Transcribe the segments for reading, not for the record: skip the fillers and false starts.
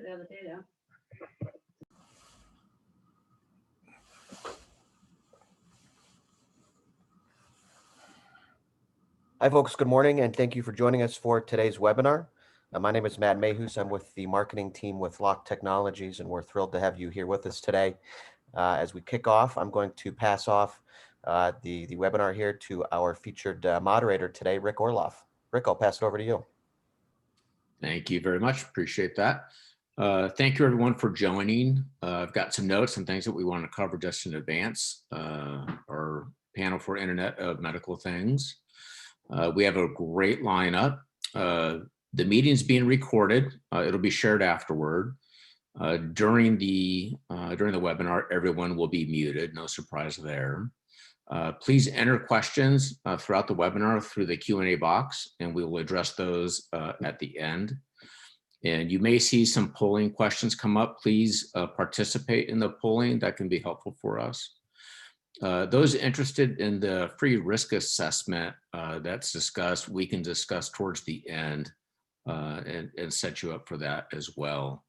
the other day though. Hi, folks. Good morning, and thank you for joining us for today's webinar. My name is Matt Mayhus. I'm with the marketing team with Lock Technologies, and we're thrilled to have you here with us today. As we kick off, I'm going to pass off the webinar here to our featured moderator today, Rick Orloff. Rick, I'll pass it over to you. Thank you very much. Appreciate that. Thank you, everyone, for joining. I've got some notes and things that we want to cover just in advance. Our panel for Internet of Medical Things. We have a great lineup. The meeting's being recorded. It'll be shared afterward. During the webinar, everyone will be muted. No surprise there. Please enter questions throughout the webinar through the Q&A box, and we will address those at the end. And you may see some polling questions come up. Please participate in the polling. That can be helpful for us. Those interested in the free risk assessment that's discussed, we can discuss towards the end and set you up for that as well.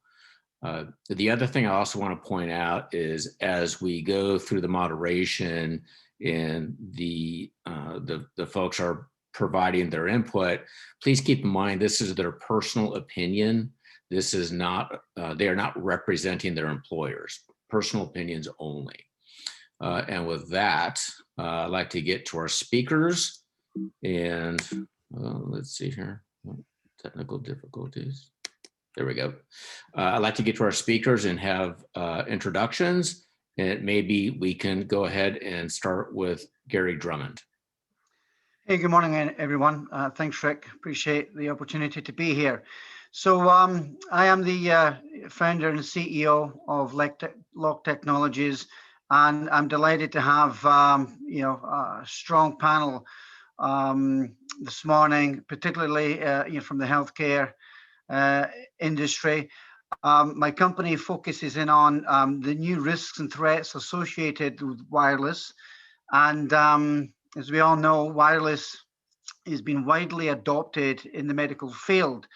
The other thing I also want to point out is as we go through the moderation and the folks are providing their input, please keep in mind this is their personal opinion. This is not, they are not representing their employers, personal opinions only. And with that, I'd like to get to our speakers and let's see here, technical difficulties. There we go. I'd like to get to our speakers and have introductions, and maybe we can go ahead and start with Gary Drummond. Hey, good morning, everyone. Thanks, Rick. Appreciate the opportunity to be here. So I am the founder and CEO of Lock Technologies, and I'm delighted to have a strong panel this morning, particularly from the healthcare industry. My company focuses in on the new risks and threats associated with wireless, and as we all know, wireless has been widely adopted in the medical field.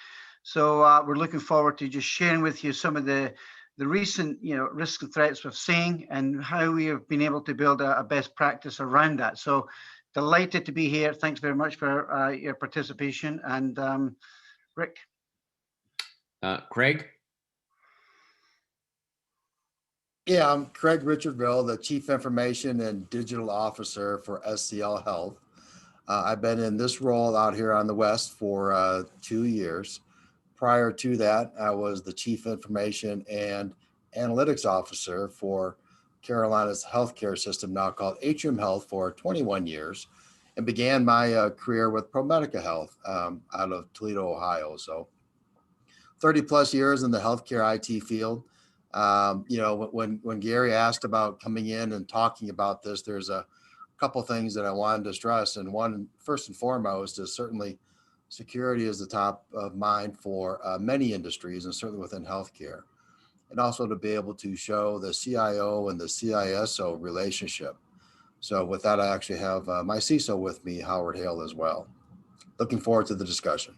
So we're looking forward to just sharing with you some of the recent risks and threats we're seeing and how we have been able to build a best practice around that. So delighted to be here. Thanks very much for your participation. And Rick. Craig? Yeah, I'm Craig Richardville, the Chief Information and Digital Officer for SCL Health. I've been in this role out here on the West for 2 years. Prior to that, I was the Chief Information and Analytics Officer for Carolina's healthcare system, now called Atrium Health, for 21 years, and began my career with ProMedica Health out of Toledo, Ohio. So 30 plus years in the healthcare IT field. When Gary asked about coming in and talking about this, there's a couple things that I wanted to stress. And one, first and foremost, is certainly security is the top of mind for many industries, and certainly within healthcare. And also to be able to show the CIO and the CISO relationship. So with that, I actually have my CISO with me, Howard Hale, as well. Looking forward to the discussion.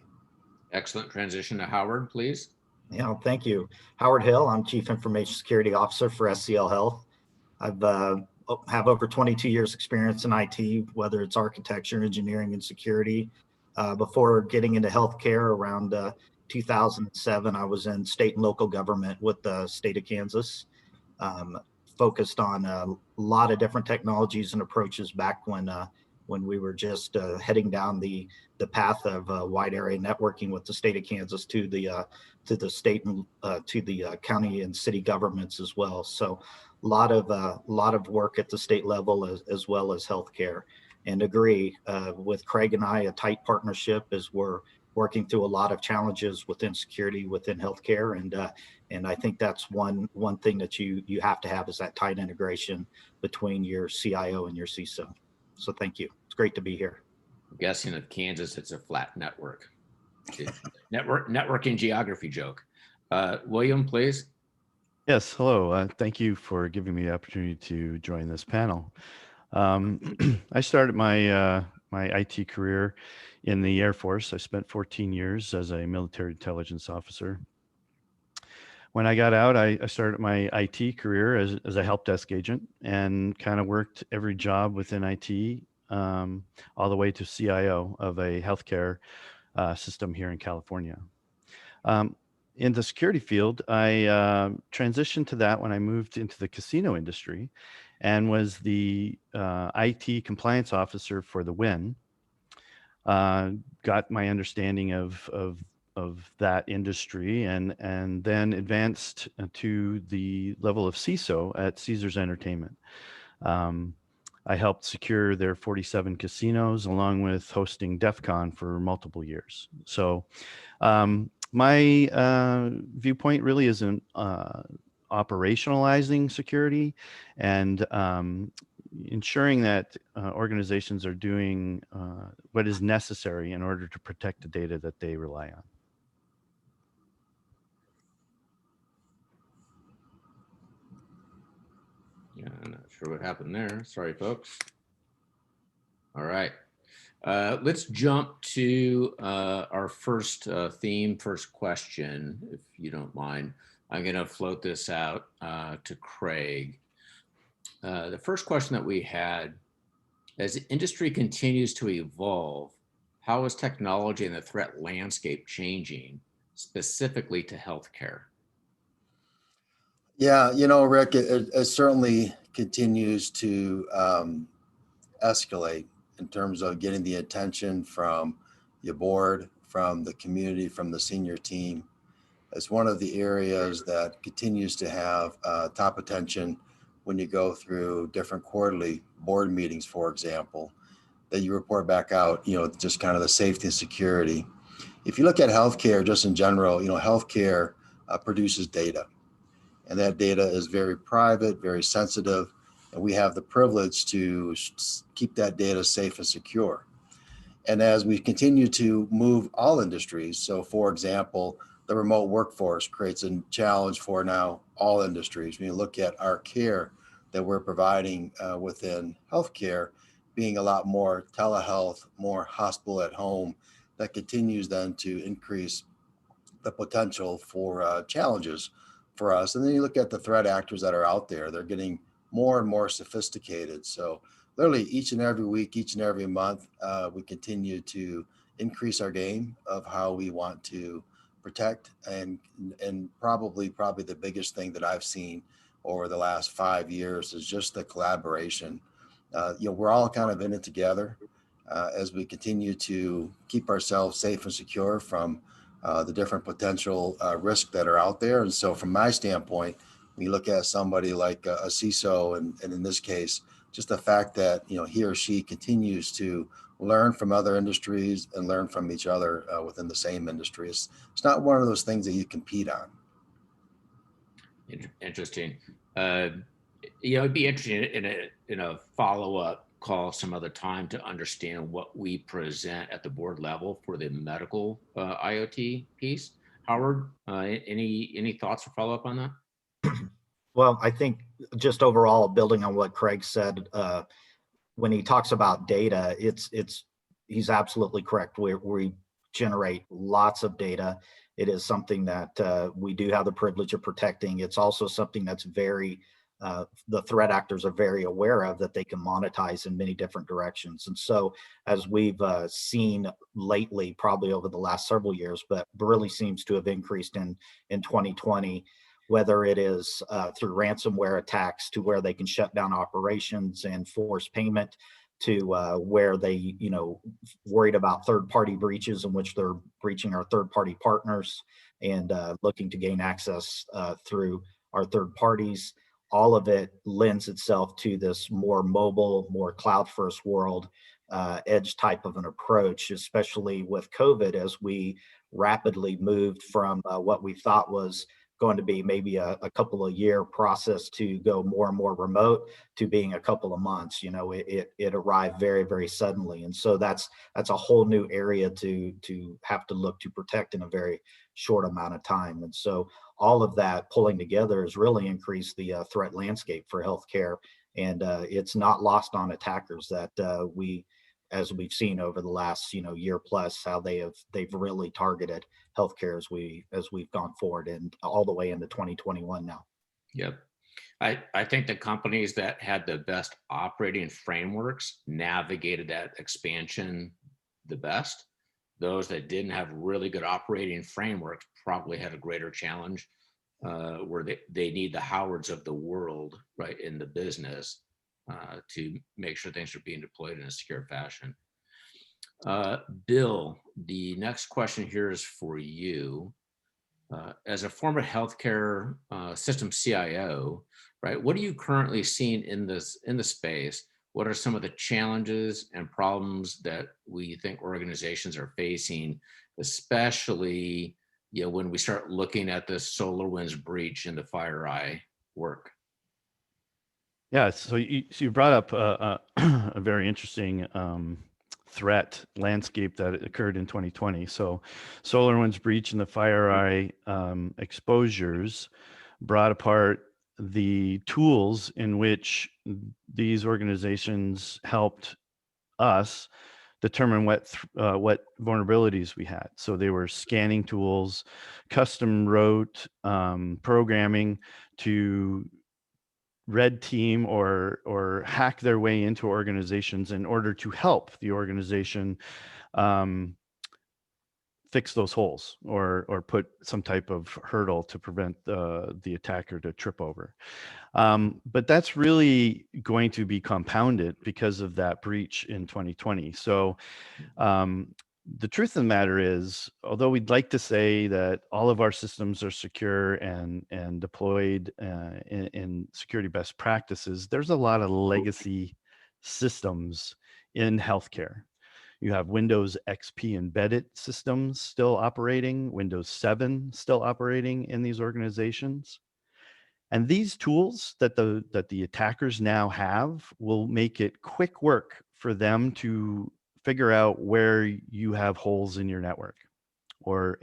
Excellent. Transition to Howard, please. Yeah, thank you. Howard Hill, I'm Chief Information Security Officer for SCL Health. I've have over 22 years experience in IT, whether it's architecture, engineering, and security. Before getting into healthcare around 2007, I was in state and local government with the state of Kansas, focused on a lot of different technologies and approaches back when we were just heading down the path of wide area networking with the state of Kansas to the state and to the county and city governments as well. So a lot of work at the state level as well as healthcare. And agree with Craig and I, a tight partnership as we're working through a lot of challenges within security, within healthcare. And I think that's one thing that you have to have is that tight integration between your CIO and your CISO. So thank you. It's great to be here. I'm guessing of Kansas, it's a flat network. Networking geography joke. William, please. Yes, hello. Thank you for giving me the opportunity to join this panel. I started my IT career in the Air Force. I spent 14 years as a military intelligence officer. When I got out, I started my IT career as a help desk agent and kind of worked every job within IT, all the way to CIO of a healthcare system here in California. In the security field, I transitioned to that when I moved into the casino industry and was the IT compliance officer for the Wynn. Got my understanding of that industry and then advanced to the level of CISO at Caesars Entertainment. I helped secure their 47 casinos along with hosting DEF CON for multiple years. So my viewpoint really isn't operationalizing security and ensuring that organizations are doing what is necessary in order to protect the data that they rely on. Yeah, I'm not sure what happened there. Sorry, folks. All right. Let's jump to our first theme, first question, if you don't mind. I'm going to float this out to Craig. The first question that we had, as the industry continues to evolve, how is technology and the threat landscape changing, specifically to healthcare? Yeah, Rick, it certainly continues to escalate in terms of getting the attention from your board, from the community, from the senior team. It's one of the areas that continues to have top attention when you go through different quarterly board meetings, for example, that you report back out, just kind of the safety and security. If you look at healthcare just in general, healthcare produces data, and that data is very private, very sensitive, and we have the privilege to keep that data safe and secure. And as we continue to move all industries, so for example, the remote workforce creates a challenge for now all industries. When you look at our care that we're providing within healthcare, being a lot more telehealth, more hospital at home, that continues then to increase the potential for challenges for us. And then you look at the threat actors that are out there, they're getting more and more sophisticated. So literally each and every week, each and every month, we continue to increase our game of how we want to protect. And probably the biggest thing that I've seen over the last 5 years is just the collaboration. We're all kind of in it together as we continue to keep ourselves safe and secure from the different potential risks that are out there. And so from my standpoint, when you look at somebody like a CISO, and in this case, just the fact that he or she continues to learn from other industries and learn from each other within the same industry. It's not one of those things that you compete on. Interesting. It'd be interesting in a follow-up call some other time to understand what we present at the board level for the medical IoT piece. Howard, any thoughts or follow-up on that? Well, I think just overall, building on what Craig said, when he talks about data, he's absolutely correct. We generate lots of data. It is something that we do have the privilege of protecting. It's also something that's the threat actors are very aware of, that they can monetize in many different directions. And so as we've seen lately, probably over the last several years, but really seems to have increased in 2020, whether it is through ransomware attacks to where they can shut down operations and force payment, to where they, worried about third-party breaches in which they're breaching our third-party partners and looking to gain access through our third parties. All of it lends itself to this more mobile, more cloud-first world, edge type of an approach, especially with COVID, as we rapidly moved from what we thought was going to be maybe a couple of year process to go more and more remote to being a couple of months. It arrived very, very suddenly. And so that's a whole new area to have to look to protect in a very short amount of time. And so all of that pulling together has really increased the threat landscape for healthcare. And it's not lost on attackers that as we've seen over the last, year plus, how they've really targeted healthcare as we've gone forward and all the way into 2021 now. Yep. I think the companies that had the best operating frameworks navigated that expansion the best. Those that didn't have really good operating frameworks probably had a greater challenge, where they need the Howards of the world, right, in the business to make sure things are being deployed in a secure fashion. Bill, the next question here is for you. As a former healthcare system CIO, right, what are you currently seeing in the space? What are some of the challenges and problems that we think organizations are facing, especially when we start looking at the SolarWinds breach and the FireEye work? Yeah, so you brought up a very interesting threat landscape that occurred in 2020. So SolarWinds breach and the FireEye exposures brought apart the tools in which these organizations helped us determine what vulnerabilities we had. So they were scanning tools, custom wrote programming to red team or hack their way into organizations in order to help the organization fix those holes or put some type of hurdle to prevent the attacker to trip over. But that's really going to be compounded because of that breach in 2020. So the truth of the matter is, although we'd like to say that all of our systems are secure and deployed in security best practices, there's a lot of legacy systems in healthcare. You have Windows XP embedded systems still operating, Windows 7 still operating in these organizations. And these tools that the attackers now have will make it quick work for them to figure out where you have holes in your network or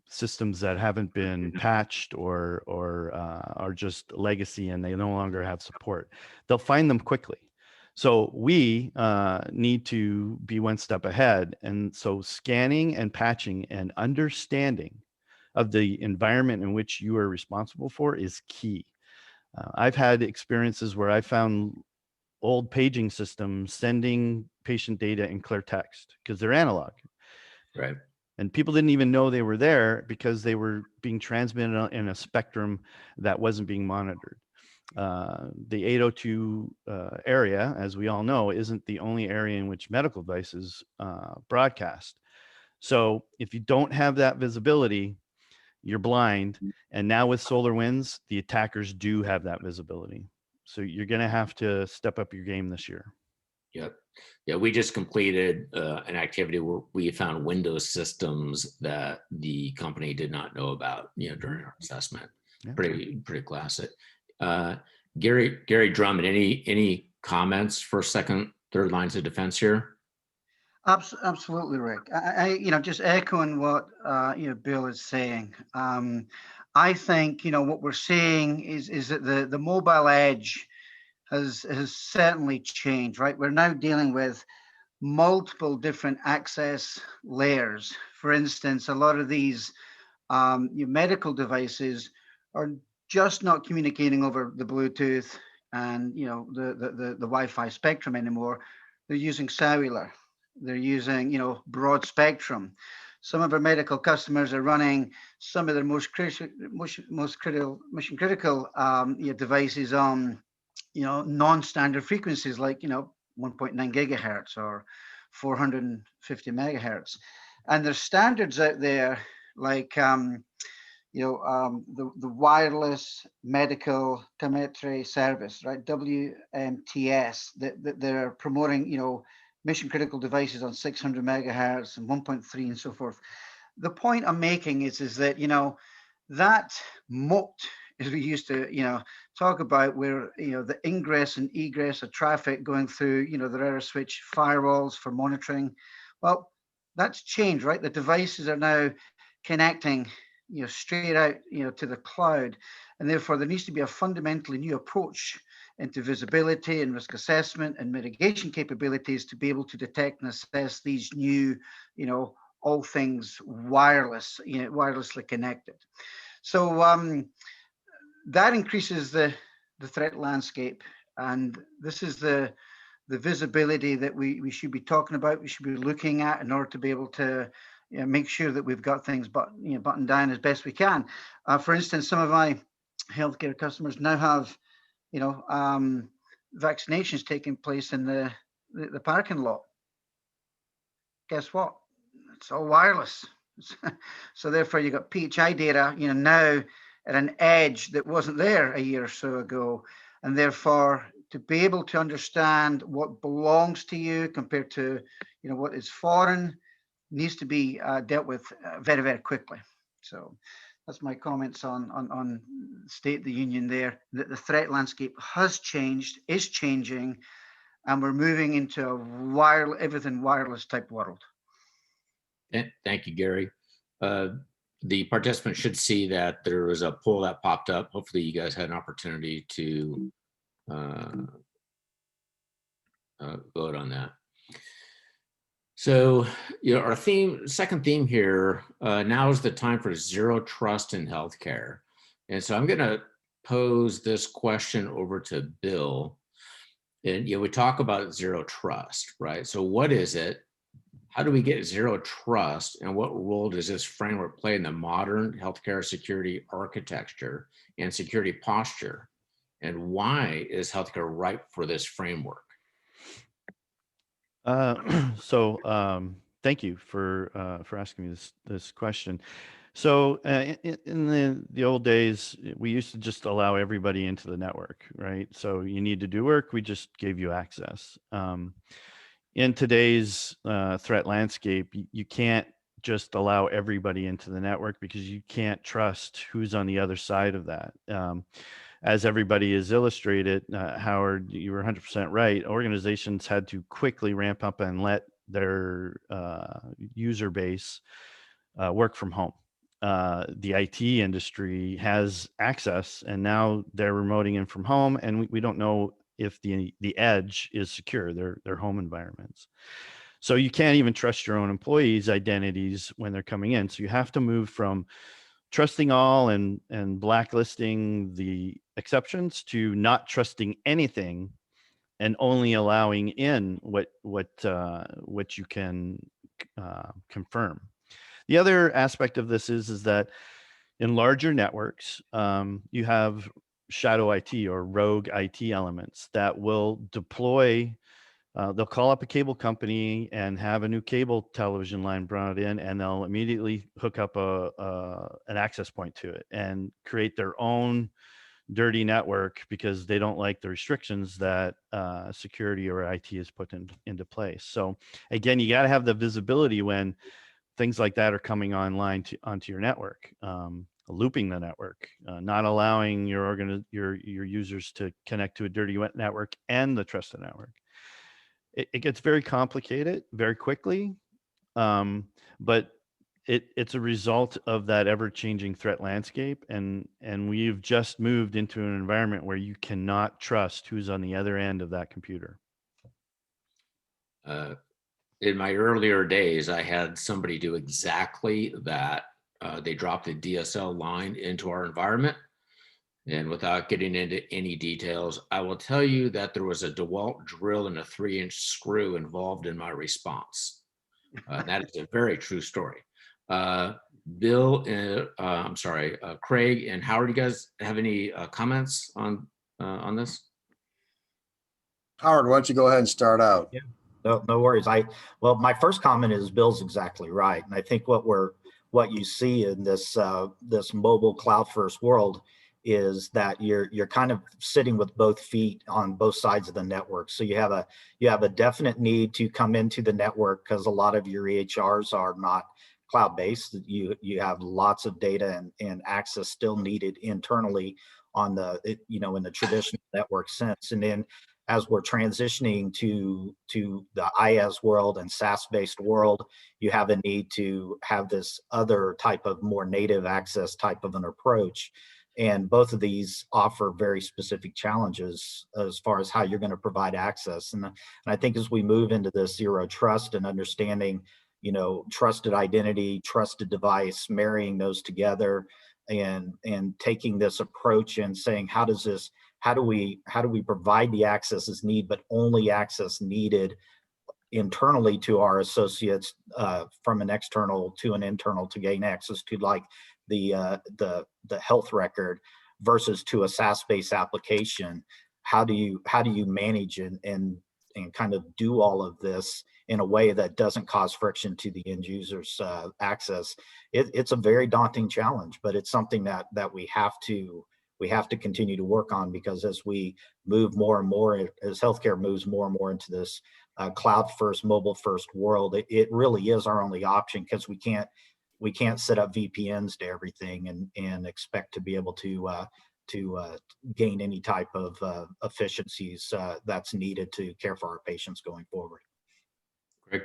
systems that haven't been patched or are just legacy and they no longer have support. They'll find them quickly. So we need to be one step ahead. And so scanning and patching and understanding of the environment in which you are responsible for is key. I've had experiences where I found old paging systems sending patient data in clear text because they're analog. Right. And people didn't even know they were there because they were being transmitted in a spectrum that wasn't being monitored. The 802 area, as we all know, isn't the only area in which medical devices broadcast. So if you don't have that visibility, you're blind. And now with SolarWinds, the attackers do have that visibility. So you're going to have to step up your game this year. Yep. Yeah, we just completed an activity where we found Windows systems that the company did not know about, during our assessment. Yeah. Pretty classic. Gary Drummond, any comments, first, second, third lines of defense here? Absolutely, Rick. I just echoing what Bill is saying. I think what we're seeing is that the mobile edge has certainly changed. Right, we're now dealing with multiple different access layers. For instance, a lot of these medical devices are just not communicating over the Bluetooth and the Wi-Fi spectrum anymore. They're using cellular. They're using broad spectrum. Some of our medical customers are running some of their most critical mission critical devices on non-standard frequencies like 1.9 gigahertz or 450 megahertz. And there's standards out there like the wireless medical telemetry service, right? WMTS, that they're promoting, mission critical devices on 600 megahertz and 1.3 and so forth. The point I'm making is that, that moat, as we used to, talk about, where, the ingress and egress of traffic going through, the router switch firewalls for monitoring. Well, that's changed, right? The devices are now connecting straight out to the cloud, and therefore there needs to be a fundamentally new approach into visibility and risk assessment and mitigation capabilities to be able to detect and assess these new, all things wireless, wirelessly connected. So that increases the threat landscape, and this is the visibility that we should be talking about, we should be looking at in order to be able to make sure that we've got things buttoned down as best we can. For instance, some of my healthcare customers now have vaccinations taking place in the parking lot. Guess what? It's all wireless. So therefore you got PHI data, now at an edge that wasn't there a year or so ago. And therefore to be able to understand what belongs to you compared to, what is foreign needs to be dealt with very, very quickly. So that's my comments on State of the Union there, that the threat landscape has changed, is changing, and we're moving into a everything wireless type world. Thank you, Gary. The participants should see that there was a poll that popped up. Hopefully you guys had an opportunity to vote on that. So, our second theme here, now is the time for zero trust in healthcare. And so I'm going to pose this question over to Bill. And we talk about zero trust, right? So what is it? How do we get zero trust, and what role does this framework play in the modern healthcare security architecture and security posture? And why is healthcare ripe for this framework? Thank you for asking me this question. So in the old days, we used to just allow everybody into the network, right? So you need to do work, we just gave you access. In today's threat landscape, you can't just allow everybody into the network because you can't trust who's on the other side of that. As everybody is illustrated, Howard, you were 100% right. Organizations had to quickly ramp up and let their user base work from home. The IT industry has access, and now they're remoting in from home, and we don't know if the edge is secure, their home environments. So you can't even trust your own employees' identities when they're coming in. So you have to move from trusting all and blacklisting the exceptions to not trusting anything and only allowing in what you can confirm. The other aspect of this is that in larger networks, you have shadow IT or rogue IT elements that will deploy. They'll call up a cable company and have a new cable television line brought in, and they'll immediately hook up an access point to it and create their own dirty network because they don't like the restrictions that security or IT is put into place. So again, you got to have the visibility when things like that are coming online onto your network. Looping the network, not allowing your users to connect to a dirty network and the trusted network. It gets very complicated very quickly, but it's a result of that ever-changing threat landscape, and we've just moved into an environment where you cannot trust who's on the other end of that computer. In my earlier days, I had somebody do exactly that. They dropped a DSL line into our environment. And without getting into any details, I will tell you that there was a DeWalt drill and a 3-inch screw involved in my response. That is a very true story. Bill, Craig and Howard, do you guys have any comments on this? Howard, why don't you go ahead and start out? Yeah, no worries. Well, my first comment is Bill's exactly right, and I think what you see in this this mobile cloud first world is that you're kind of sitting with both feet on both sides of the network. So you have a definite need to come into the network because a lot of your EHRs are not cloud-based. You have lots of data and access still needed internally on the in the traditional network sense. And then as we're transitioning to the IaaS world and SaaS-based world, you have a need to have this other type of more native access type of an approach And both of these offer very specific challenges as far as how you're going to provide access. And I think as we move into this zero trust and understanding, trusted identity, trusted device, marrying those together, and taking this approach and saying, how do we provide the access as need, but only access needed internally to our associates, from an external to an internal, to gain access to like the health record versus to a SaaS-based application. How do you manage and kind of do all of this in a way that doesn't cause friction to the end user's access? It's a very daunting challenge, but it's something that we have to continue to work on, because as we move more and more, as healthcare moves more and more into this cloud first, mobile first world, it really is our only option, because we can't set up VPNs to everything and expect to be able to gain any type of efficiencies that's needed to care for our patients going forward. Great.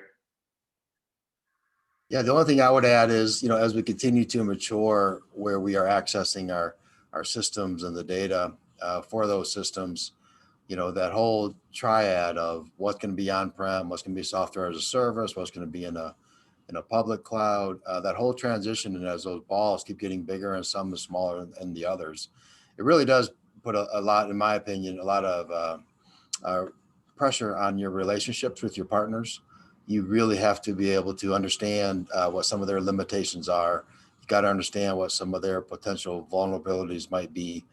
Yeah, the only thing I would add is, as we continue to mature where we are accessing our systems and the data for those systems, that whole triad of what's going to be on-prem, what's going to be software as a service, what's going to be in a public cloud, that whole transition, and as those balls keep getting bigger and some is smaller than the others, it really does put a lot, in my opinion, a lot of pressure on your relationships with your partners. You really have to be able to understand what some of their limitations are. You got to understand what some of their potential vulnerabilities might be,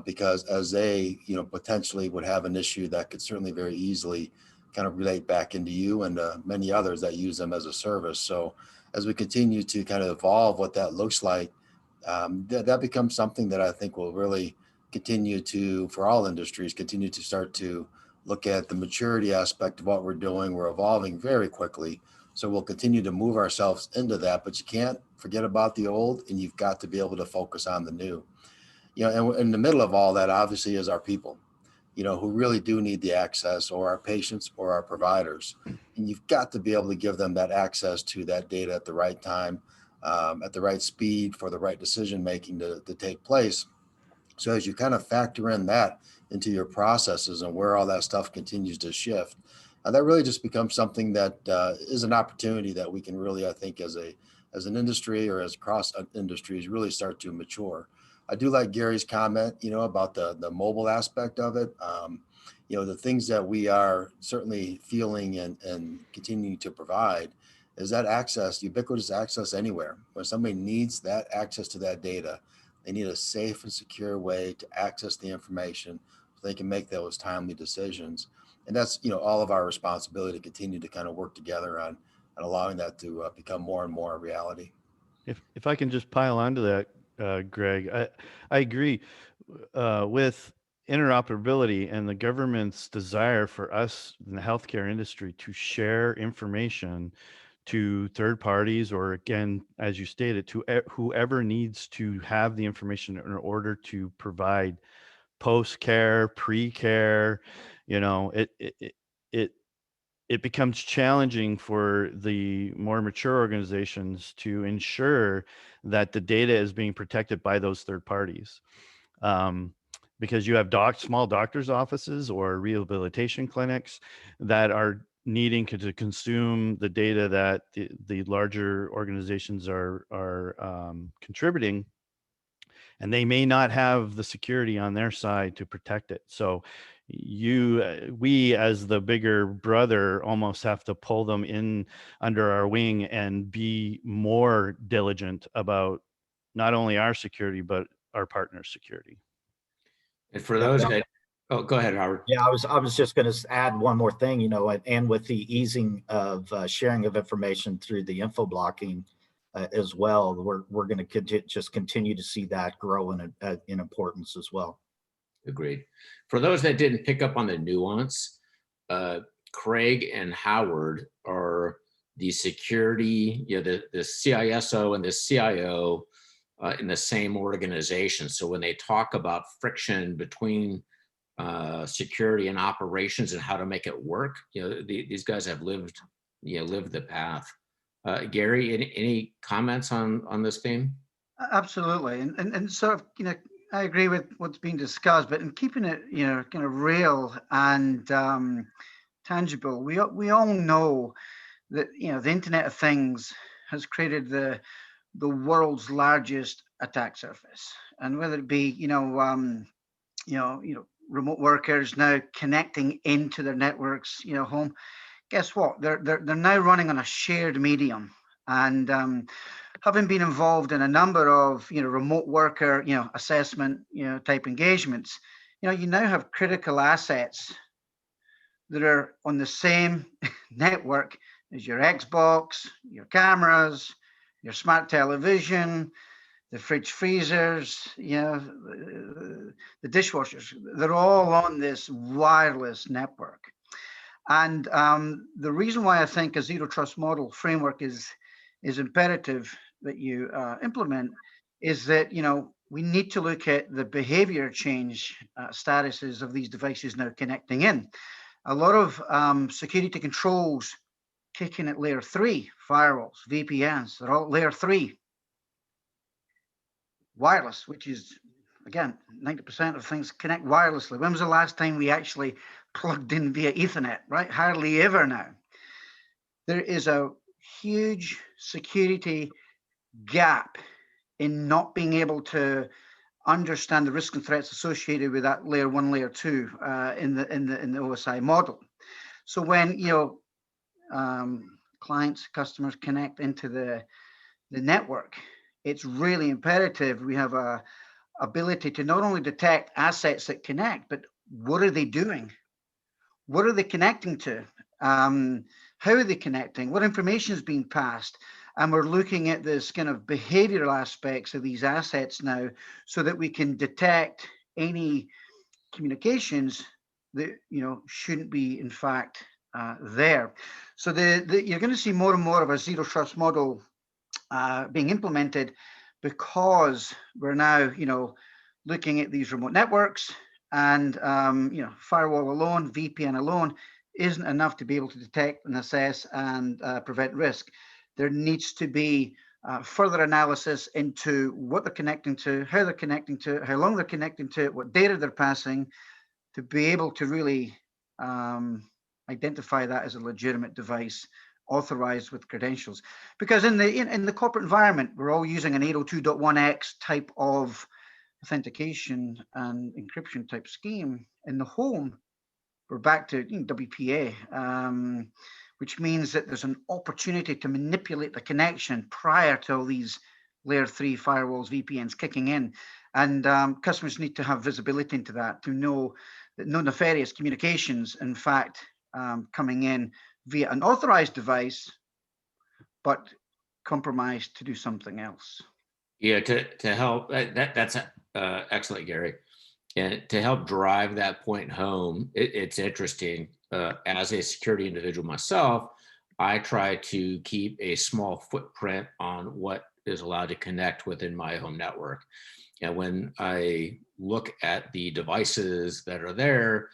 because as they, potentially would have an issue that could certainly very easily kind of relate back into you and many others that use them as a service. So as we continue to kind of evolve what that looks like, that becomes something that I think will really continue to, for all industries, continue to start to look at the maturity aspect of what we're doing. We're evolving very quickly. So we'll continue to move ourselves into that, but you can't forget about the old, and you've got to be able to focus on the new. And in the middle of all that, obviously, is our people, who really do need the access, or our patients or our providers. And you've got to be able to give them that access to that data at the right time, at the right speed, for the right decision-making to take place. So as you kind of factor in that into your processes and where all that stuff continues to shift, that really just becomes something that is an opportunity that we can really, I think, as an industry or as cross industries, really start to mature. I do like Gary's comment, about the mobile aspect of it. The things that we are certainly feeling and continuing to provide is that access, ubiquitous access anywhere. When somebody needs that access to that data, they need a safe and secure way to access the information so they can make those timely decisions. And that's, all of our responsibility to continue to kind of work together on allowing that to become more and more a reality. If I can just pile onto that, Greg, I agree with interoperability and the government's desire for us in the healthcare industry to share information to third parties, or again, as you stated, to whoever needs to have the information in order to provide post-care, pre-care. It becomes challenging for the more mature organizations to ensure that the data is being protected by those third parties. Because you have small doctors' offices or rehabilitation clinics that are needing to consume the data that the larger organizations are contributing, and they may not have the security on their side to protect it. So we as the bigger brother almost have to pull them in under our wing and be more diligent about not only our security, but our partners' security. And for those that, go ahead, Howard. Yeah, I was just going to add one more thing, and with the easing of sharing of information through the info blocking as well, we're going to just continue to see that grow in importance as well. Agreed. For those that didn't pick up on the nuance, Craig and Howard are the security, the CISO and the CIO in the same organization. So when they talk about friction between security and operations and how to make it work, these guys have lived the path. Gary, any comments on this theme? Absolutely, and sort of I agree with what's been discussed, but in keeping it, kind of real and tangible, we all know that the Internet of Things has created the world's largest attack surface, and whether it be remote workers now connecting into their networks, home. Guess what? They're now running on a shared medium, and having been involved in a number of remote worker assessment type engagements, you now have critical assets that are on the same network as your Xbox, your cameras, your smart television, the fridge freezers, the dishwashers. They're all on this wireless network. And the reason why I think a zero trust model framework is imperative that you implement is that we need to look at the behavior change statuses of these devices now connecting in. A lot of security controls kicking at layer 3 firewalls, VPNs. They're all layer 3 wireless, which is, again, 90% of things connect wirelessly. When was the last time we actually plugged in via Ethernet, right? Hardly ever now. There is a huge security gap in not being able to understand the risks and threats associated with that layer 1, layer 2 in the OSI model. So when clients, customers connect into the network, it's really imperative we have a ability to not only detect assets that connect, but what are they doing? What are they connecting to? How are they connecting? What information is being passed? And we're looking at this kind of behavioral aspects of these assets now so that we can detect any communications that shouldn't be in fact there. So you're going to see more and more of a zero trust model being implemented because we're now looking at these remote networks, and firewall alone, VPN alone isn't enough to be able to detect and assess and prevent risk. There needs to be further analysis into what they're connecting to, how they're connecting to it, how long they're connecting to it, what data they're passing, to be able to really identify that as a legitimate device authorized with credentials. Because in the corporate environment, we're all using an 802.1x type of authentication and encryption type scheme. In the home, we're back to WPA, which means that there's an opportunity to manipulate the connection prior to all these layer 3 firewalls, VPNs kicking in. And customers need to have visibility into that to know that no nefarious communications, in fact, coming in via an authorized device, but compromised to do something else. Yeah, to help, that's excellent, Gary. And to help drive that point home, it's interesting. As a security individual myself, I try to keep a small footprint on what is allowed to connect within my home network. And when I look at the devices that are there,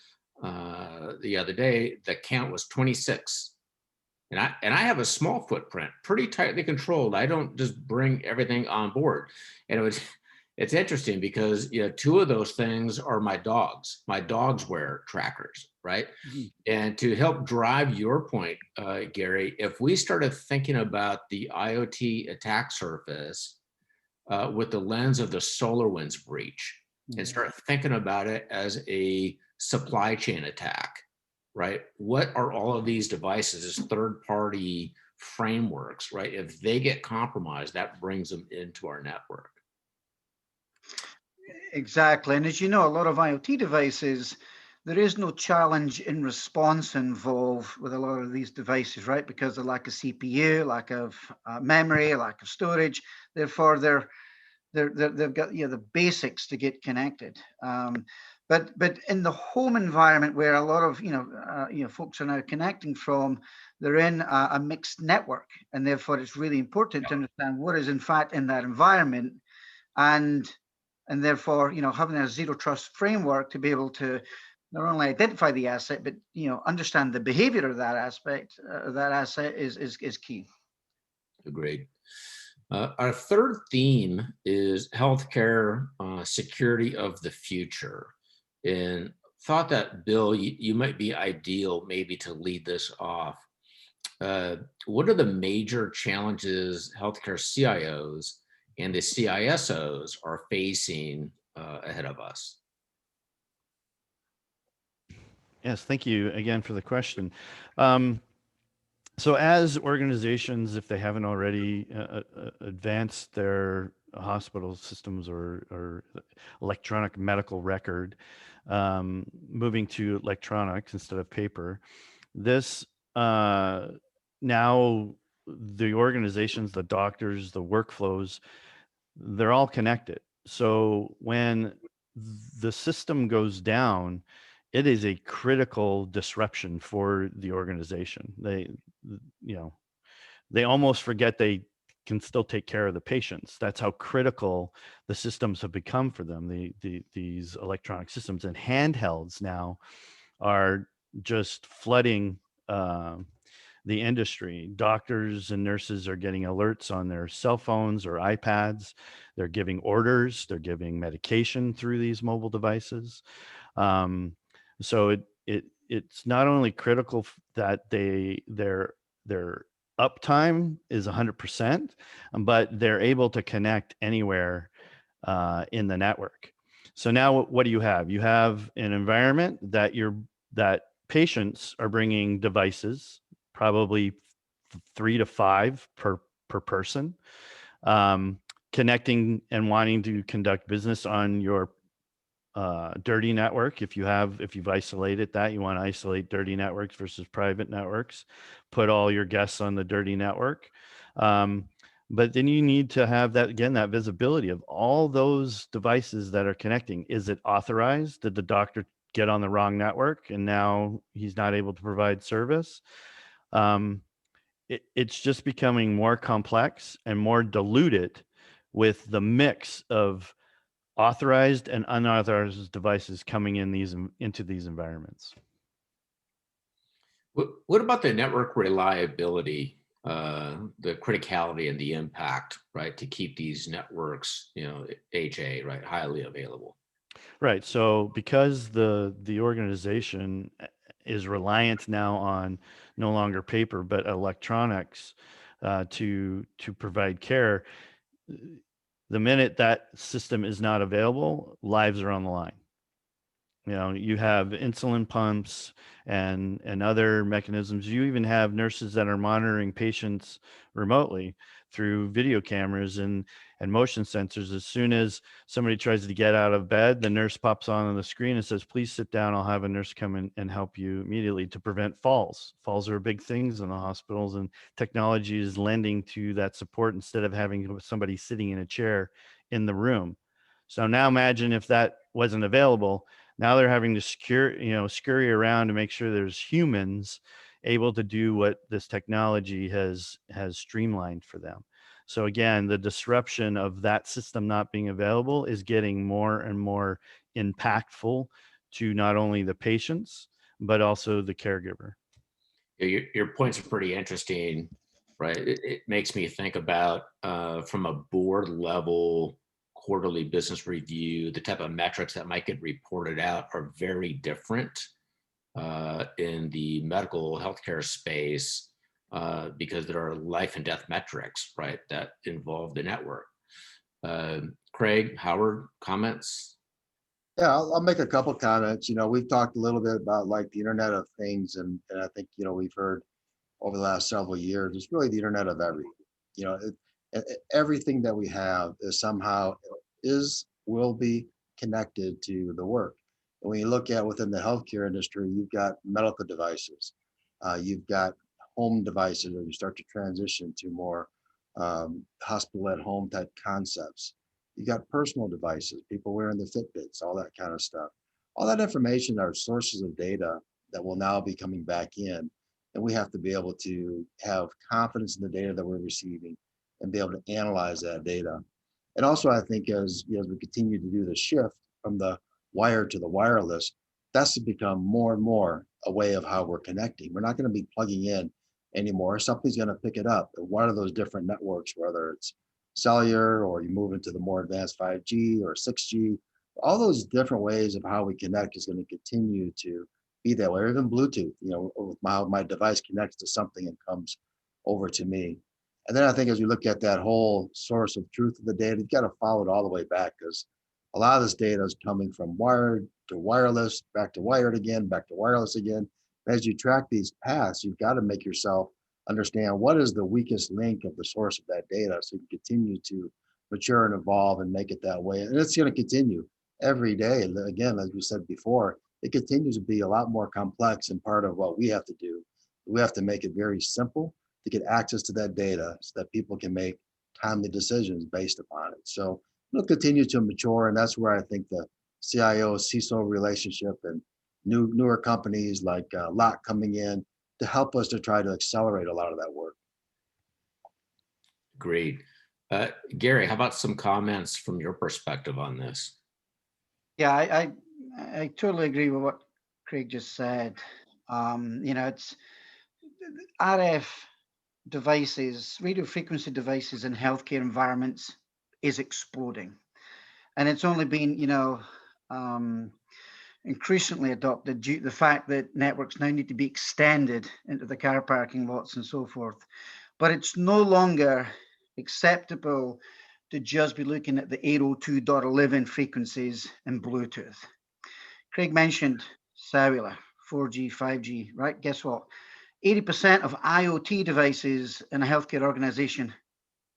the other day, the count was 26. And I have a small footprint, pretty tightly controlled. I don't just bring everything on board. And it's interesting because two of those things are my dogs. My dogs wear trackers, right? Mm-hmm. And to help drive your point, Gary, if we started thinking about the IoT attack surface with the lens of the SolarWinds breach, and start thinking about it as a supply chain attack, right? What are all of these devices as third-party frameworks, right? If they get compromised, that brings them into our network. Exactly. And as you know, a lot of IoT devices, there is no challenge in response involved with a lot of these devices, right? Because of lack of CPU, lack of memory, lack of storage. Therefore, they've got the basics to get connected. But in the home environment where a lot of folks are now connecting from, they're in a mixed network, and therefore it's really important to understand what is in fact in that environment, and therefore having a zero trust framework to be able to not only identify the asset but understand the behavior of that aspect, that asset is key. Agreed. Our third theme is healthcare security of the future. And thought that, Bill, you might be ideal maybe to lead this off. What are the major challenges healthcare CIOs and the CISOs are facing ahead of us? Yes, thank you again for the question. So as organizations, if they haven't already advanced their hospital systems or electronic medical record, moving to electronics instead of paper, this now the organizations, the doctors, the workflows, they're all connected. So when the system goes down, it is a critical disruption for the organization. You know, they almost forget they can still take care of the patients. That's how critical the systems have become for them. These electronic systems and handhelds now are just flooding the industry. Doctors and nurses are getting alerts on their cell phones or iPads. They're giving orders. They're giving medication through these mobile devices. So it's not only critical that their uptime is 100%, but they're able to connect anywhere in the network. So now what do you have? You have an environment that patients are bringing devices, probably 3 to 5 per person, connecting and wanting to conduct business on your dirty network. If you've isolated that, you want to isolate dirty networks versus private networks, put all your guests on the dirty network. But then you need to have that visibility of all those devices that are connecting. Is it authorized? Did the doctor get on the wrong network and now he's not able to provide service? It's just becoming more complex and more diluted with the mix of authorized and unauthorized devices coming into these environments. What about the network reliability, the criticality and the impact, right, to keep these networks, HA, right, highly available? Right. So because the organization is reliant now on no longer paper but electronics to provide care, the minute that system is not available, lives are on the line. You have insulin pumps and other mechanisms. You even have nurses that are monitoring patients remotely through video cameras and motion sensors. As soon as somebody tries to get out of bed, the nurse pops on the screen and says, "Please sit down. I'll have a nurse come in and help you immediately," to prevent falls. Falls are big things in the hospitals, and technology is lending to that support instead of having somebody sitting in a chair in the room. So now imagine if that wasn't available. Now they're having to scurry around to make sure there's humans able to do what this technology has streamlined for them. So again, the disruption of that system not being available is getting more and more impactful to not only the patients, but also the caregiver. Your points are pretty interesting, right? It makes me think about from a board level quarterly business review, the type of metrics that might get reported out are very different in the medical healthcare space because there are life and death metrics, right, that involve the network. Craig, Howard, comments? Yeah, I'll make a couple comments. We've talked a little bit about like the Internet of Things, and I think, we've heard over the last several years, it's really the Internet of everything. Everything that we have is somehow will be connected to the work. And when you look at within the healthcare industry, you've got medical devices, you've got home devices, or you start to transition to more hospital at home type concepts. You got personal devices, people wearing the Fitbits, all that kind of stuff. All that information are sources of data that will now be coming back in. And we have to be able to have confidence in the data that we're receiving and be able to analyze that data. And also, I think as we continue to do the shift from the wire to the wireless, that's to become more and more a way of how we're connecting. We're not going to be plugging in anymore. Something's going to pick it up. And one of those different networks, whether it's cellular, or you move into the more advanced 5G or 6G. All those different ways of how we connect is going to continue to be that way, or even Bluetooth, with my device connects to something and comes over to me. And then I think as we look at that whole source of truth of the data, you've got to follow it all the way back, because a lot of this data is coming from wired to wireless, back to wired again, back to wireless again. As you track these paths, you've got to make yourself understand what is the weakest link of the source of that data, so you can continue to mature and evolve and make it that way. And it's going to continue every day. And again, as we said before, it continues to be a lot more complex, and part of what we have to do, we have to make it very simple to get access to that data so that people can make timely decisions based upon it. So it'll continue to mature, and that's where I think the CIO CISO relationship and newer companies like Lock coming in to help us to try to accelerate a lot of that work. Great. Gary, how about some comments from your perspective on this? Yeah, I totally agree with what Craig just said. It's RF devices, radio frequency devices in healthcare environments is exploding. And it's only been, increasingly adopted due to the fact that networks now need to be extended into the car parking lots and so forth. But it's no longer acceptable to just be looking at the 802.11 frequencies in Bluetooth. Craig mentioned cellular, 4G, 5G, right? Guess what? 80% of IoT devices in a healthcare organization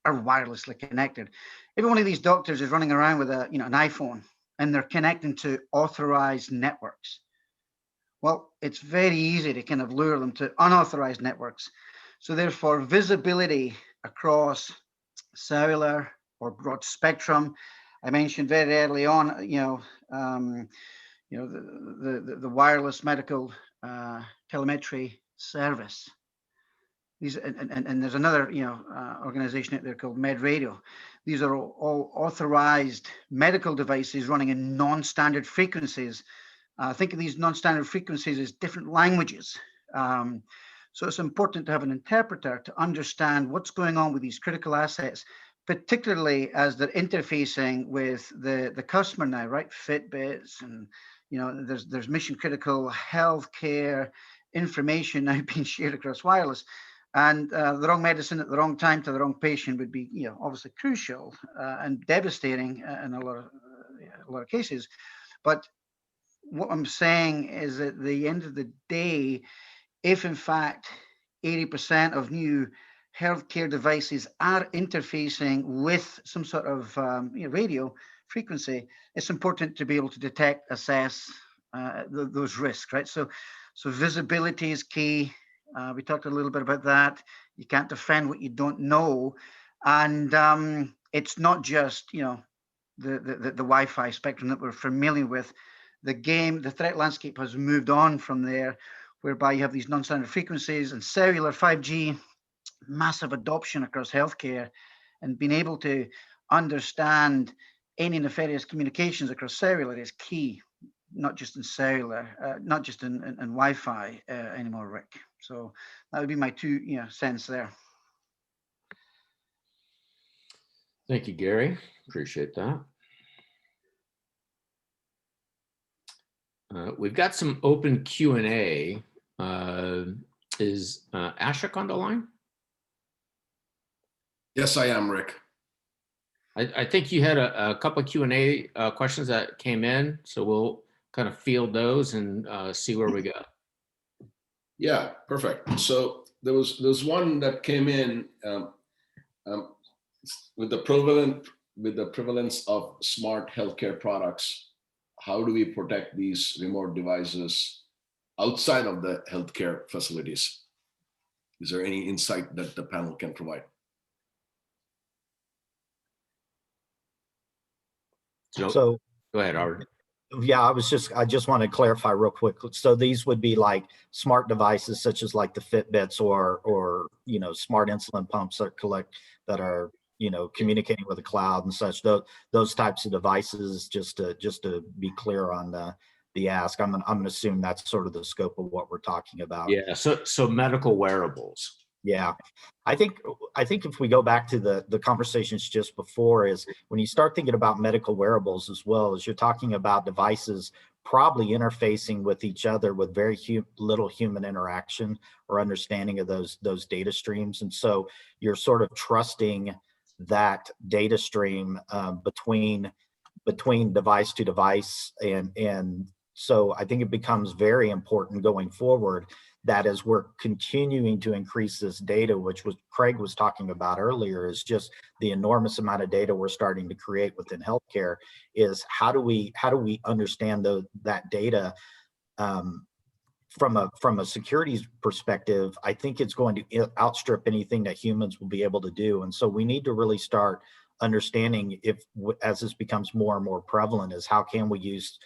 are wirelessly connected. Every one of these doctors is running around with an iPhone, and they're connecting to authorized networks. Well, it's very easy to kind of lure them to unauthorized networks. So therefore, visibility across cellular or broad spectrum. I mentioned very early on, the wireless medical telemetry service. These and there's another organization out there called MedRadio. These are all authorized medical devices running in non-standard frequencies. Think of these non-standard frequencies as different languages. So it's important to have an interpreter to understand what's going on with these critical assets, particularly as they're interfacing with the customer now, right? Fitbits, and there's mission critical healthcare information now being shared across wireless. And the wrong medicine at the wrong time to the wrong patient would be, obviously crucial and devastating in a lot of cases. But what I'm saying is, at the end of the day, if in fact 80% of new healthcare devices are interfacing with some sort of radio frequency, it's important to be able to detect, assess those risks, right? So visibility is key. We talked a little bit about that. You can't defend what you don't know. And it's not just, the Wi-Fi spectrum that we're familiar with. The threat landscape has moved on from there, whereby you have these non-standard frequencies and cellular 5G, massive adoption across healthcare, and being able to understand any nefarious communications across cellular is key, not just in cellular, not just in Wi-Fi anymore, Rick. So that would be my 2 cents there. Thank you, Gary. Appreciate that. We've got some open Q&A. Is Ashok on the line? Yes, I am, Rick. I think you had a couple of Q&A questions that came in, so we'll kind of field those and see where we go. Yeah, perfect. So there's one that came in with the prevalence of smart healthcare products. How do we protect these remote devices outside of the healthcare facilities? Is there any insight that the panel can provide? So go ahead, Howard. Yeah, I just want to clarify real quick. So these would be like smart devices such as like the Fitbits or smart insulin pumps that are communicating with the cloud and such. Those types of devices. Just to be clear on the ask, I'm gonna assume that's sort of the scope of what we're talking about. Yeah. So medical wearables. Yeah, I think if we go back to the conversations just before, is when you start thinking about medical wearables as well, as you're talking about devices probably interfacing with each other with very little human interaction or understanding of those data streams, and so you're sort of trusting that data stream between device to device, and so I think it becomes very important going forward that as we're continuing to increase this data, which was Craig was talking about earlier, is just the enormous amount of data we're starting to create within healthcare, is how do we understand that data from a security perspective. I think it's going to outstrip anything that humans will be able to do. And so we need to really start understanding, as this becomes more and more prevalent, is how can we use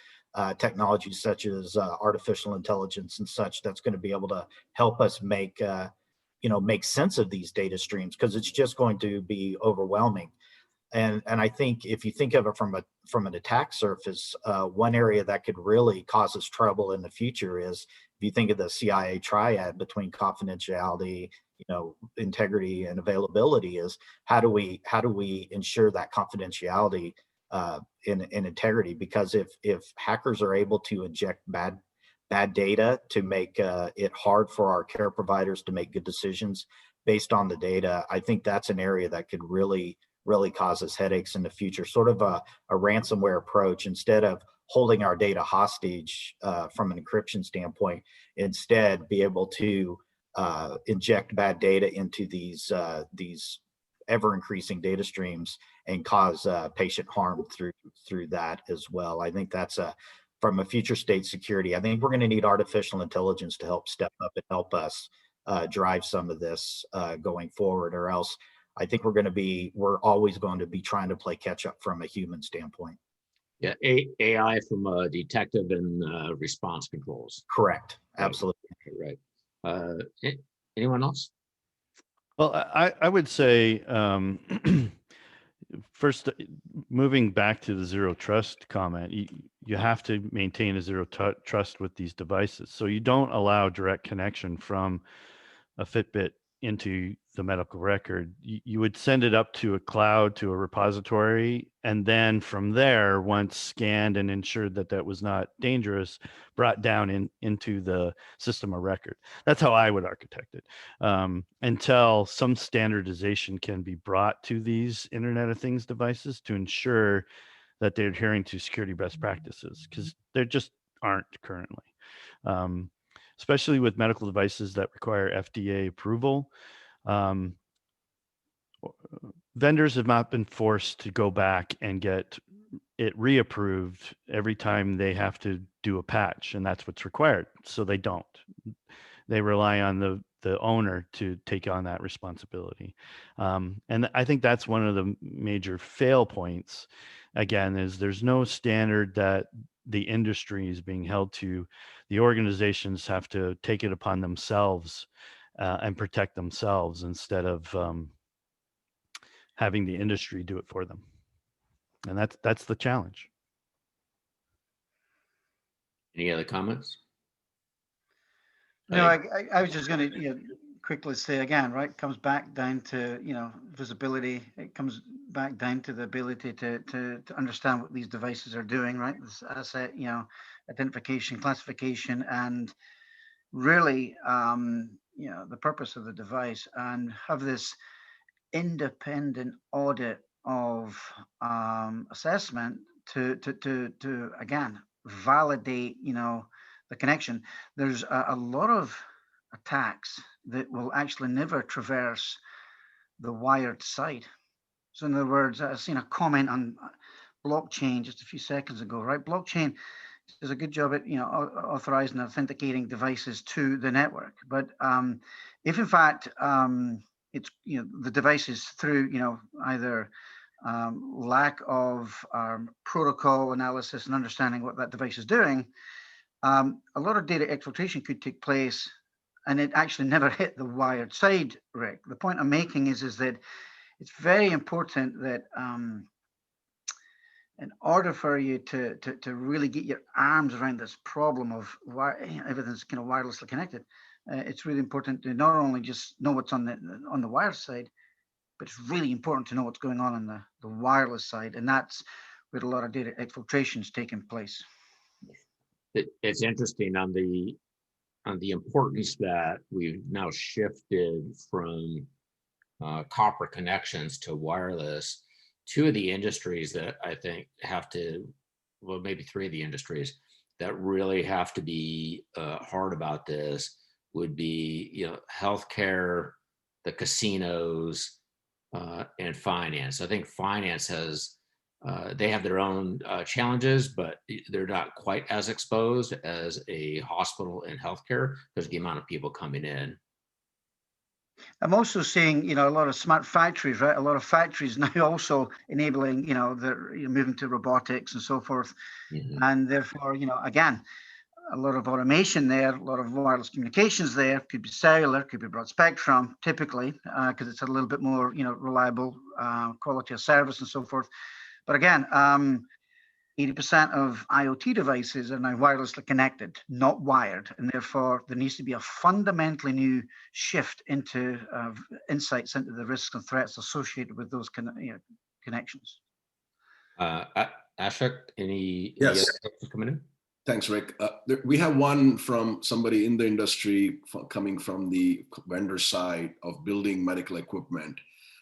technologies such as artificial intelligence and such, that's going to be able to help us make sense of these data streams, because it's just going to be overwhelming. And I think if you think of it from an attack surface, one area that could really cause us trouble in the future is, if you think of the CIA triad between confidentiality, integrity, and availability, is how do we ensure that confidentiality in integrity? Because if hackers are able to inject bad data to make it hard for our care providers to make good decisions based on the data, I think that's an area that could really cause us headaches in the future. Sort of a ransomware approach, instead of holding our data hostage from an encryption standpoint, instead be able to inject bad data into these ever increasing data streams and cause patient harm through that as well. I think that's from a future state security. I think we're going to need artificial intelligence to help step up and help us drive some of this going forward, or else I think we're always going to be trying to play catch up from a human standpoint. Yeah, AI from detective and response controls. Correct. Absolutely. Right. Anyone else? Well, I would say first, moving back to the zero trust comment, you have to maintain a zero trust with these devices. So you don't allow direct connection from a Fitbit into the medical record. You would send it up to a cloud, to a repository, and then from there, once scanned and ensured that that was not dangerous, brought down into the system of record. That's how I would architect it, until some standardization can be brought to these Internet of Things devices to ensure that they're adhering to security best practices, because there just aren't currently. Especially with medical devices that require FDA approval. Vendors have not been forced to go back and get it reapproved every time they have to do a patch, and that's what's required. So they don't. They rely on the owner to take on that responsibility. And I think that's one of the major fail points, again, is there's no standard that the industry is being held to. The organizations have to take it upon themselves and protect themselves, instead of having the industry do it for them. And that's the challenge. Any other comments? No, I was just going to quickly say again, right? It comes back down to visibility. It comes back down to the ability to understand what these devices are doing, right? This asset, identification, classification, and really, the purpose of the device, and have this independent audit of assessment to again validate the connection. There's a lot of attacks that will actually never traverse the wired side. So in other words, I've seen a comment on blockchain just a few seconds ago, right? Blockchain does a good job at authorizing and authenticating devices to the network. But if in fact it's the devices through either lack of protocol analysis and understanding what that device is doing, a lot of data exfiltration could take place, and it actually never hit the wired side, Rick. The point I'm making is that it's very important that in order for you to really get your arms around this problem of why everything's kind of wirelessly connected, it's really important to not only just know what's on the wire side, but it's really important to know what's going on the wireless side, and that's where a lot of data exfiltration is taking place. It's interesting on the importance that we've now shifted from copper connections to wireless. Two of the industries that I think have to, well, maybe three of the industries that really have to be hard about this would be, healthcare, the casinos, and finance. I think finance has, they have their own challenges, but they're not quite as exposed as a hospital and healthcare because of the amount of people coming in. I'm also seeing, a lot of smart factories, right? A lot of factories now also enabling, they're moving to robotics and so forth. Mhm. And therefore, again, a lot of automation there, a lot of wireless communications there, could be cellular, could be broad spectrum, typically, because it's a little bit more, reliable quality of service and so forth. But again, 80% of IoT devices are now wirelessly connected, not wired, and therefore there needs to be a fundamentally new shift into insights into the risks and threats associated with those connections. Ashok, any Yes. other questions coming in? Thanks, Rick. We have one from somebody in the industry coming from the vendor side of building medical equipment.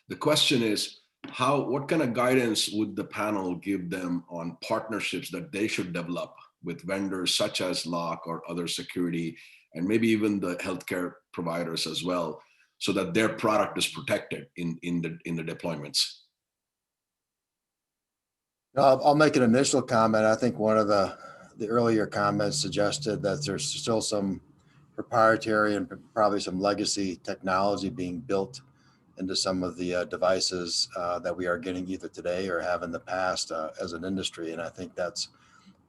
The question is, what kind of guidance would the panel give them on partnerships that they should develop with vendors such as Lock or other security, and maybe even the healthcare providers as well, so that their product is protected in the deployments? I'll make an initial comment. I think one of the earlier comments suggested that there's still some proprietary and probably some legacy technology being built into some of the devices that we are getting either today or have in the past as an industry. And I think that's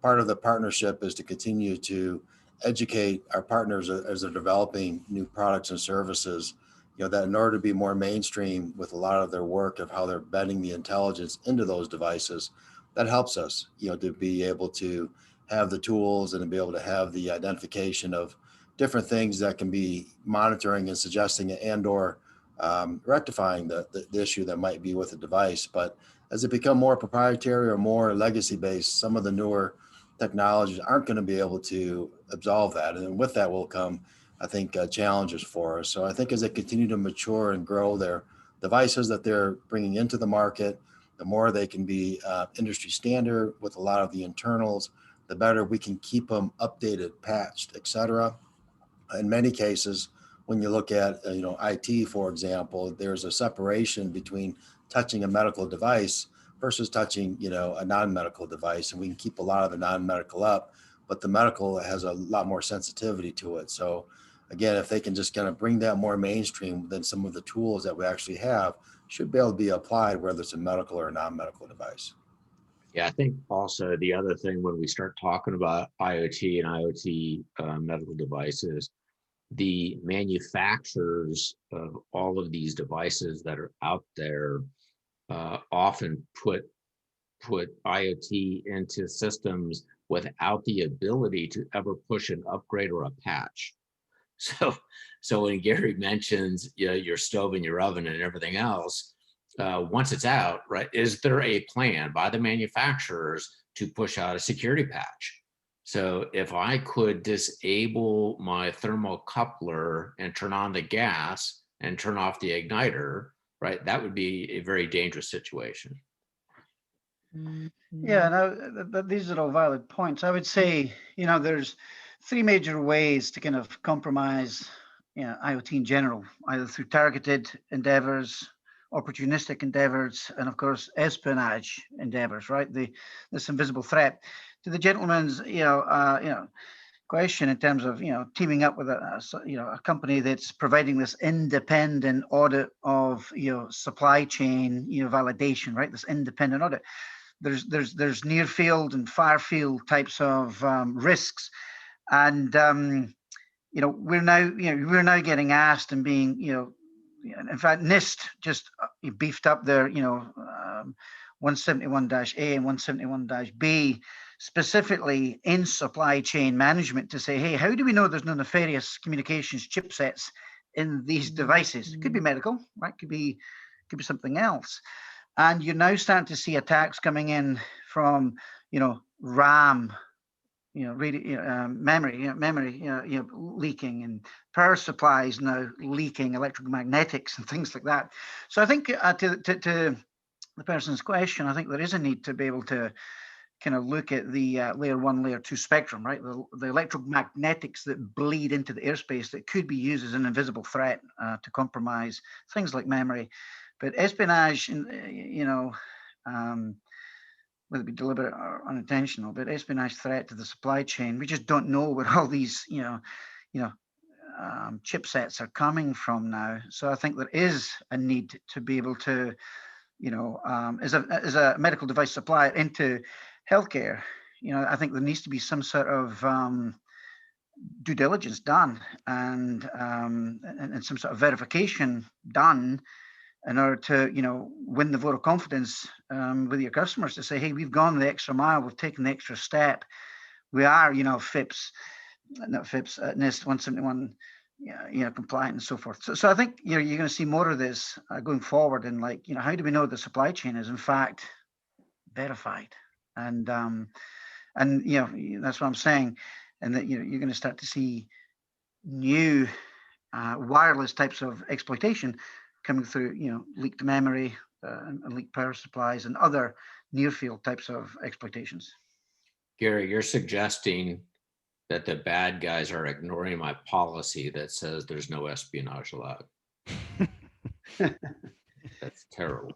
part of the partnership, is to continue to educate our partners as they're developing new products and services, that in order to be more mainstream with a lot of their work of how they're embedding the intelligence into those devices, that helps us, to be able to have the tools and to be able to have the identification of different things that can be monitoring and suggesting and or rectifying the issue that might be with the device. But as it become more proprietary or more legacy based, some of the newer technologies aren't going to be able to absolve that. And with that will come, I think, challenges for us. So I think as they continue to mature and grow their devices that they're bringing into the market, the more they can be industry standard with a lot of the internals, the better we can keep them updated, patched, et cetera. In many cases, when you look at, IT, for example, there's a separation between touching a medical device versus touching, a non-medical device. And we can keep a lot of the non-medical up, but the medical has a lot more sensitivity to it. So again, if they can just kind of bring that more mainstream, then some of the tools that we actually have should be able to be applied, whether it's a medical or a non-medical device. Yeah, I think also the other thing when we start talking about IoT and IoT medical devices, the manufacturers of all of these devices that are out there often put IoT into systems without the ability to ever push an upgrade or a patch. So when Gary mentions your stove and your oven and everything else, once it's out, right, is there a plan by the manufacturers to push out a security patch? So if I could disable my thermocoupler and turn on the gas and turn off the igniter, right, that would be a very dangerous situation. Yeah, no, these are all valid points. I would say, there's three major ways to kind of compromise, IoT in general, either through targeted endeavors, opportunistic endeavors, and of course, espionage endeavors, right? This invisible threat. To the gentleman's, question in terms of, teaming up with a company that's providing this independent audit of, supply chain, validation, right? This independent audit. There's near field and far field types of risks, and we're now getting asked and being, in fact, NIST just beefed up their 171-A and 171-B, specifically in supply chain management, to say, hey, how do we know there's no nefarious communications chipsets in these devices? It could be medical, right? Could be something else. And you're now starting to see attacks coming in from, RAM, memory, leaking, and power supplies now leaking, electromagnetics and things like that. So I think to the person's question, I think there is a need to be able to kind of look at the layer 1, layer 2 spectrum, right? The electromagnetics that bleed into the airspace that could be used as an invisible threat to compromise things like memory. But espionage, whether it be deliberate or unintentional, but espionage threat to the supply chain, we just don't know where all these, chipsets are coming from now. So I think there is a need to be able to, as a medical device supplier into healthcare, I think there needs to be some sort of due diligence done and some sort of verification done in order to, win the vote of confidence with your customers to say, hey, we've gone the extra mile, we've taken the extra step. We are, NIST 171, compliant and so forth. So I think, you're going to see more of this going forward. And how do we know the supply chain is in fact verified? And that's what I'm saying. And that, you're going to start to see new wireless types of exploitation coming through, leaked memory and leaked power supplies and other near field types of exploitations. Gary, you're suggesting that the bad guys are ignoring my policy that says there's no espionage allowed. That's terrible.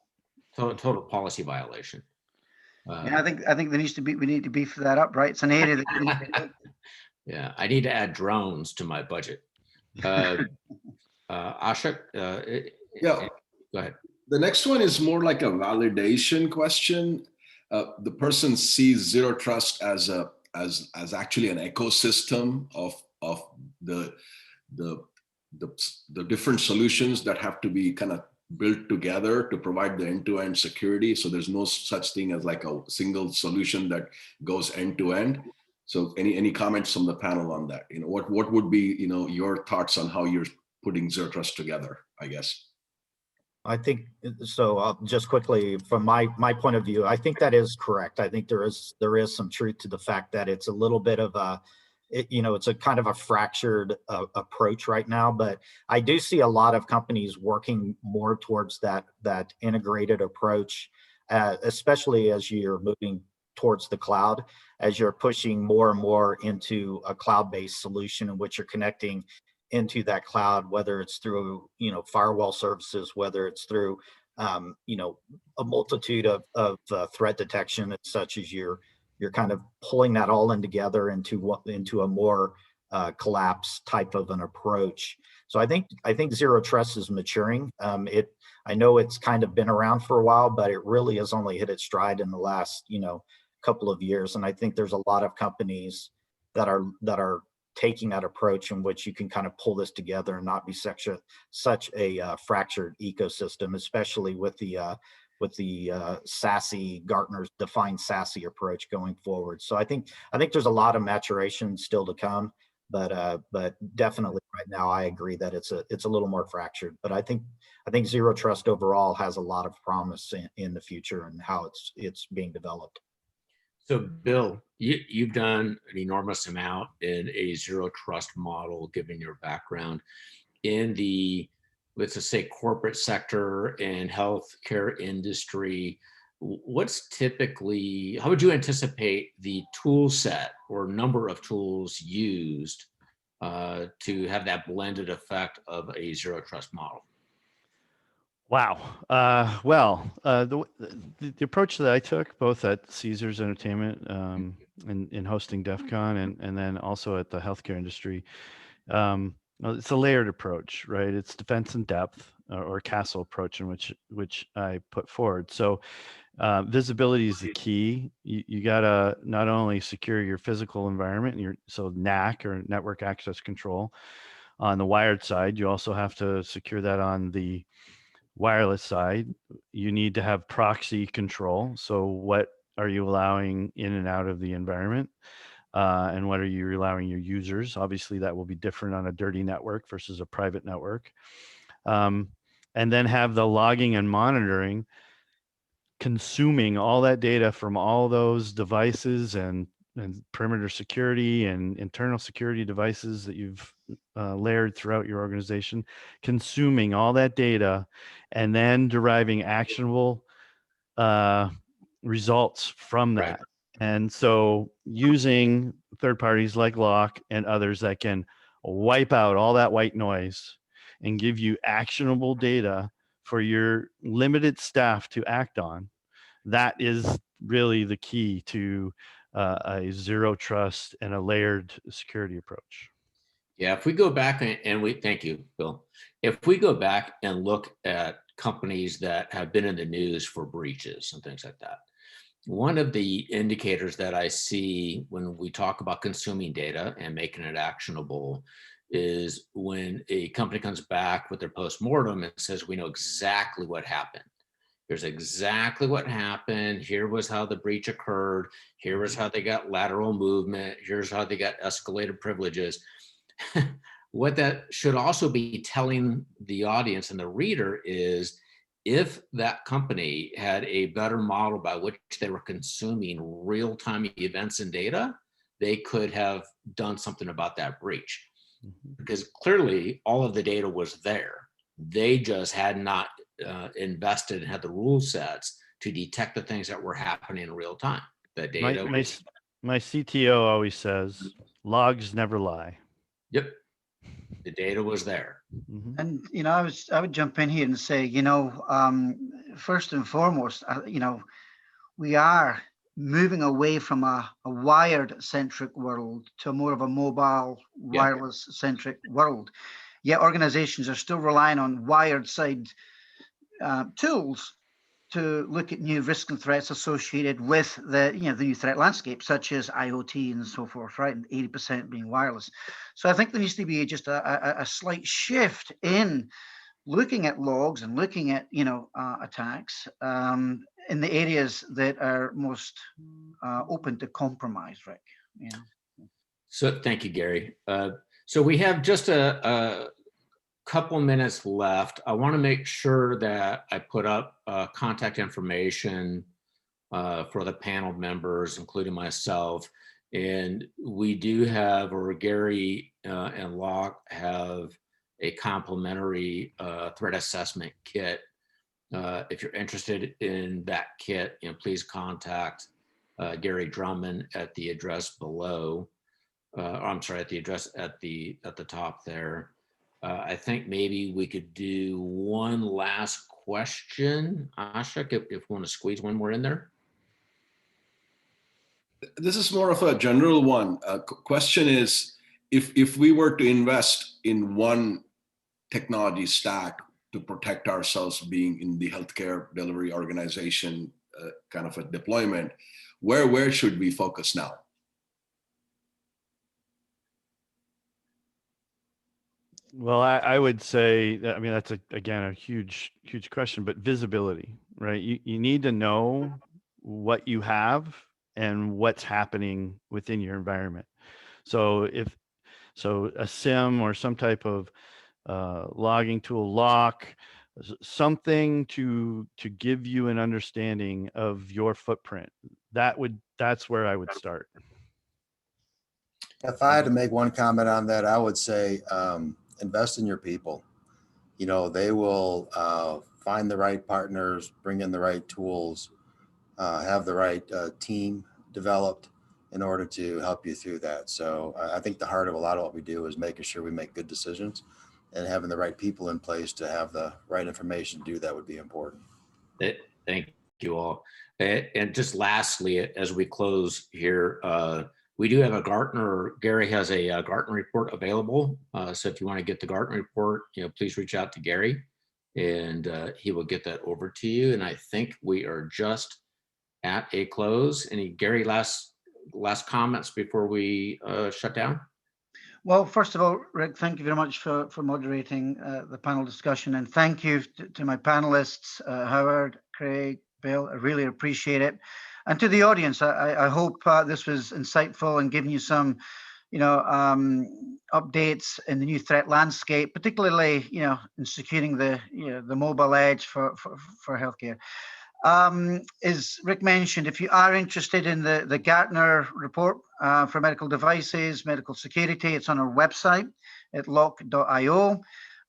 Total policy violation. Yeah, I think we need to beef that up, right? It's an area that yeah, I need to add drones to my budget. Ashok, Yeah. Go ahead. The next one is more like a validation question. The person sees zero trust as actually an ecosystem of the different solutions that have to be kind of built together to provide the end-to-end security. So there's no such thing as like a single solution that goes end-to-end. So any comments from the panel on that? What would be your thoughts on how you're putting zero trust together, I guess? I think so. Just quickly, from my point of view, I think that is correct. I think there is some truth to the fact that it's a little bit of it's a kind of a fractured approach right now. But I do see a lot of companies working more towards that integrated approach, especially as you're moving towards the cloud, as you're pushing more and more into a cloud-based solution in which you're connecting into that cloud, whether it's through firewall services, whether it's through a multitude of threat detection, such as you're kind of pulling that all in together into a more collapse type of an approach. So I think zero trust is maturing. I know it's kind of been around for a while, but it really has only hit its stride in the last couple of years. And I think there's a lot of companies that are taking that approach in which you can kind of pull this together and not be such a fractured ecosystem, especially with the SASE, Gartner's defined SASE approach going forward. So I think there's a lot of maturation still to come, but definitely right now I agree that it's a little more fractured. But I think zero trust overall has a lot of promise in the future and how it's being developed. So Bill, you've done an enormous amount in a zero trust model, given your background in the, let's just say, corporate sector and healthcare industry. What's typically, how would you anticipate the tool set or number of tools used to have that blended effect of a zero trust model? Wow. The approach that I took both at Caesars Entertainment in hosting DEF CON and then also at the healthcare industry, it's a layered approach, right? It's defense in depth or castle approach in which I put forward. So visibility is the key. You gotta not only secure your physical environment, so NAC or network access control on the wired side, you also have to secure that on the wireless side, you need to have proxy control. So what are you allowing in and out of the environment? And what are you allowing your users? Obviously, that will be different on a dirty network versus a private network. And then have the logging and monitoring, consuming all that data from all those devices and perimeter security and internal security devices that you've layered throughout your organization, consuming all that data and then deriving actionable results from that. Right. And so using third parties like Lock and others that can wipe out all that white noise and give you actionable data for your limited staff to act on, that is really the key to a zero trust and a layered security approach. Yeah, if we go back and we, thank you, Bill. If we go back and look at companies that have been in the news for breaches and things like that, one of the indicators that I see when we talk about consuming data and making it actionable is when a company comes back with their postmortem and says, we know exactly what happened. Here's exactly what happened. Here was how the breach occurred. Here was how they got lateral movement. Here's how they got escalated privileges. What that should also be telling the audience and the reader is, if that company had a better model by which they were consuming real-time events and data, they could have done something about that breach. Because clearly all of the data was there. They just had not invested and had the rule sets to detect the things that were happening in real time. The data. My CTO always says, logs never lie. Yep. The data was there. Mm-hmm. And, you know, I would jump in here and say, you know, first and foremost, you know, we are moving away from a wired centric world to more of a mobile wireless centric world. Yet organizations are still relying on wired side tools to look at new risks and threats associated with the, you know, the new threat landscape, such as IoT and so forth, right? And 80% being wireless. So I think there needs to be just a slight shift in looking at logs and looking at, you know, attacks in the areas that are most open to compromise, Rick. Yeah. So thank you, Gary. So we have just a couple minutes left. I want to make sure that I put up contact information for the panel members, including myself. And we do have, or Gary and Locke have, a complimentary threat assessment kit. If you're interested in that kit, you know, please contact Gary Drummond at the address below. I'm sorry, at the address at the top there. I think maybe we could do one last question, Ashok, if you want to squeeze one more in there. This is more of a general one. Question is, if we were to invest in one technology stack to protect ourselves being in the healthcare delivery organization, kind of a deployment, where should we focus now? Well, I would say that, I mean, that's again a huge question, but visibility, right? You need to know what you have and what's happening within your environment. So a SIM or some type of logging tool, Lock, something to give you an understanding of your footprint. That's where I would start. If I had to make one comment on that, I would say invest in your people. You know, they will find the right partners, bring in the right tools, have the right team developed in order to help you through that. So I think the heart of a lot of what we do is making sure we make good decisions, and having the right people in place to have the right information to do that would be important. Thank you all. And just lastly, as we close here, we do have a Gartner, Gary has a Gartner report available. So if you want to get the Gartner report, you know, please reach out to Gary and he will get that over to you. And I think we are just at a close. Any Gary last comments before we shut down? Well, first of all, Rick, thank you very much for moderating the panel discussion, and thank you to my panelists, Howard, Craig, Bill. I really appreciate it. And to the audience, I hope this was insightful and giving you some, updates in the new threat landscape, particularly, in securing the mobile edge for healthcare. As Rick mentioned, if you are interested in the Gartner report for medical devices, medical security, it's on our website at lock.io.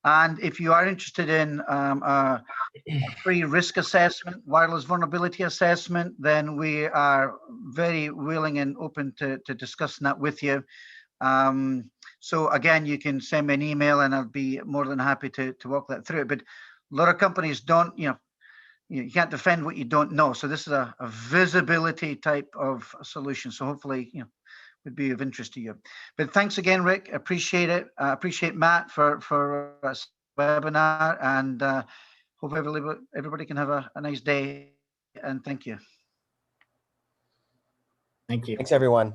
And if you are interested in a free risk assessment, wireless vulnerability assessment, then we are very willing and open to discussing that with you. So again, you can send me an email and I'll be more than happy to walk that through. But a lot of companies don't, you can't defend what you don't know. So this is a visibility type of solution. So hopefully, would be of interest to you. But thanks again, Rick. Appreciate it. Appreciate Matt for this webinar, and hope everybody can have a nice day. And thank you. Thank you. Thanks, everyone.